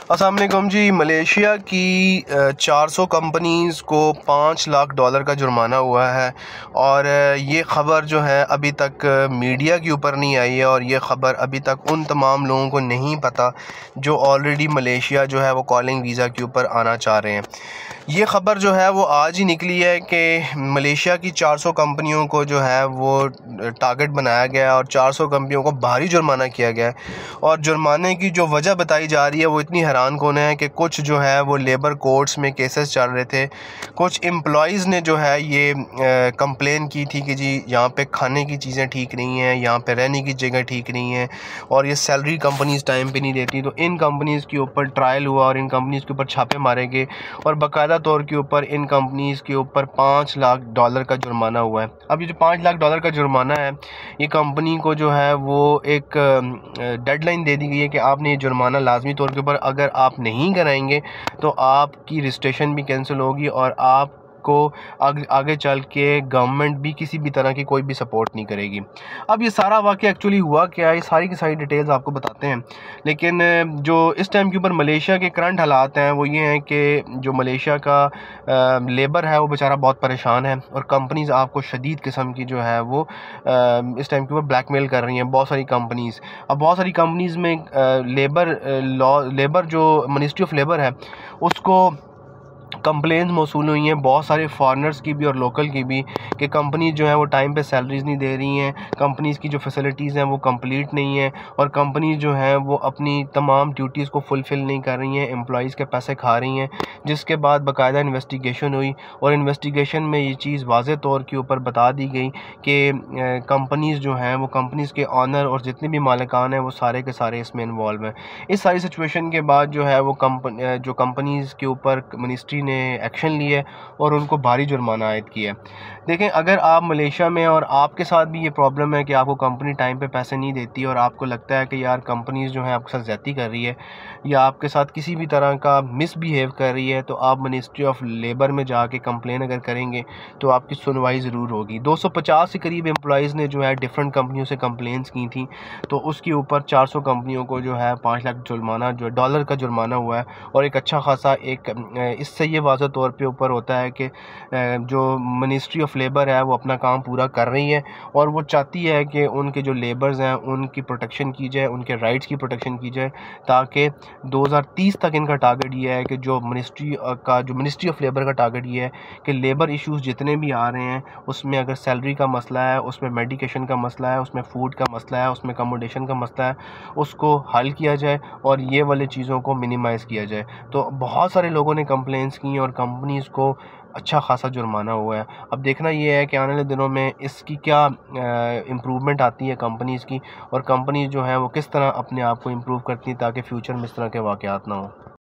अस्सलाम वालेकुम जी। मलेशिया की 400 कंपनीज़ को $5 लाख का जुर्माना हुआ है और ये ख़बर जो है अभी तक मीडिया के ऊपर नहीं आई है और ये ख़बर अभी तक उन तमाम लोगों को नहीं पता जो ऑलरेडी मलेशिया जो है वो कॉलिंग वीज़ा के ऊपर आना चाह रहे हैं। ये ख़बर जो है वो आज ही निकली है कि मलेशिया की 400 कंपनियों को जो है वो टारगेट बनाया गया और 400 कंपनियों को भारी जुर्माना किया गया और जुर्माने की जो वजह बताई जा रही है वो इतनी हैरान कौन है कि कुछ जो है वो लेबर कोर्ट्स में केसेस चल रहे थे। कुछ एम्प्लॉइज़ ने जो है ये कंप्लेन की थी कि जी यहाँ पे खाने की चीज़ें ठीक नहीं हैं, यहाँ पे रहने की जगह ठीक नहीं है और ये सैलरी कंपनीज़ टाइम पे नहीं देती। तो इन कंपनीज़ के ऊपर ट्रायल हुआ और इन कंपनीज़ के ऊपर छापे मारे गए और बाकायदा तौर के ऊपर इन कंपनीज़ के ऊपर $5 लाख का जुर्माना हुआ है। अब ये जो $5 लाख का जुर्माना है, ये कंपनी को जो है वो एक डेडलाइन दे दी गई है कि आपने ये जुर्माना लाजमी तौर के ऊपर अगर आप नहीं कराएंगे तो आपकी रजिस्ट्रेशन भी कैंसिल होगी और आपको आगे चल के गवर्नमेंट भी किसी भी तरह की कोई भी सपोर्ट नहीं करेगी। अब ये सारा वाक़या एक्चुअली हुआ क्या है, ये सारी की सारी डिटेल्स आपको बताते हैं। लेकिन जो इस टाइम के ऊपर मलेशिया के करंट हालात हैं वो ये हैं कि जो मलेशिया का लेबर है वो बेचारा बहुत परेशान है और कंपनीज़ आपको शदीद किस्म की जो है वो इस टाइम के ऊपर ब्लैकमेल कर रही हैं बहुत सारी कंपनीज़। अब बहुत सारी कंपनीज़ में लेबर जो मिनिस्ट्री ऑफ लेबर है उसको कंप्लेंट्स मौसूल हुई हैं बहुत सारे फॉरेनर्स की भी और लोकल की भी कि कंपनी जो है वो टाइम पे सैलरीज़ नहीं दे रही हैं, कंपनीज़ की जो फैसिलिटीज़ हैं वो कंप्लीट नहीं है और कंपनी जो है वो अपनी तमाम ड्यूटीज़ को फुलफ़िल नहीं कर रही हैं, एम्प्लॉइज़ के पैसे खा रही हैं। जिसके बाद बाकायदा इन्वेस्टिगेशन हुई और इन्वेस्टिगेशन में ये चीज़ वाज़े तौर के ऊपर बता दी गई कि कंपनीज़ जो हैं वो कंपनीज़ के ऑनर और जितने भी मालिकान हैं वो सारे के सारे इसमें इन्वॉल्व हैं। इस सारी सिचुएशन के बाद जो है वो जो कंपनीज़ के ऊपर मिनिस्ट्री ने एक्शन लिया और उनको भारी जुर्माना आयद किया। देखें, अगर आप मलेशिया में और आपके साथ भी ये प्रॉब्लम है कि आपको कंपनी टाइम पे पैसे नहीं देती और आपको लगता है कि यार कंपनीज़ जो है आपके साथ ज़्यादती कर रही है या आपके साथ किसी भी तरह का मिसबिहेव कर रही है, तो आप मिनिस्ट्री ऑफ लेबर में जाके कंप्लेन अगर करेंगे तो आपकी सुनवाई ज़रूर होगी। 250 के करीब एम्प्लॉइज़ ने जो है डिफरेंट कंपनियों से कंप्लेंट्स की थी, तो उसके ऊपर 400 कंपनियों को जो है $5 लाख जुर्माना जो डॉलर का जुर्माना हुआ है और एक अच्छा खासा एक इससे ये वाज़ह तौर पे ऊपर होता है कि जो मिनिस्ट्री ऑफ लेबर है वो अपना काम पूरा कर रही है और वो चाहती है कि उनके जो लेबर्स हैं उनकी प्रोटेक्शन की जाए, उनके राइट्स की प्रोटेक्शन की जाए, ताकि 2030 तक इनका टारगेट ये है कि जो मिनिस्ट्री ऑफ लेबर का टारगेट ये है कि लेबर इश्यूज़ जितने भी आ रहे हैं उसमें अगर सैलरी का मसला है, उसमें मेडिकेशन का मसला है, उसमें फ़ूड का मसला है, उसमें अकोमोडेशन का मसला है, उसको हल किया जाए और ये वाली चीज़ों को मिनिमाइज़ किया जाए। तो बहुत सारे लोगों ने कंप्लेंट्स की और कंपनीज़ को अच्छा खासा जुर्माना हुआ है। अब देखना ये है कि आने वाले दिनों में इसकी क्या इम्प्रूवमेंट आती है कंपनीज़ की और कंपनीज़ जो है वो किस तरह अपने आप को इम्प्रूव करती हैं ताकि फ़्यूचर में इस तरह के वाक़यात ना हों।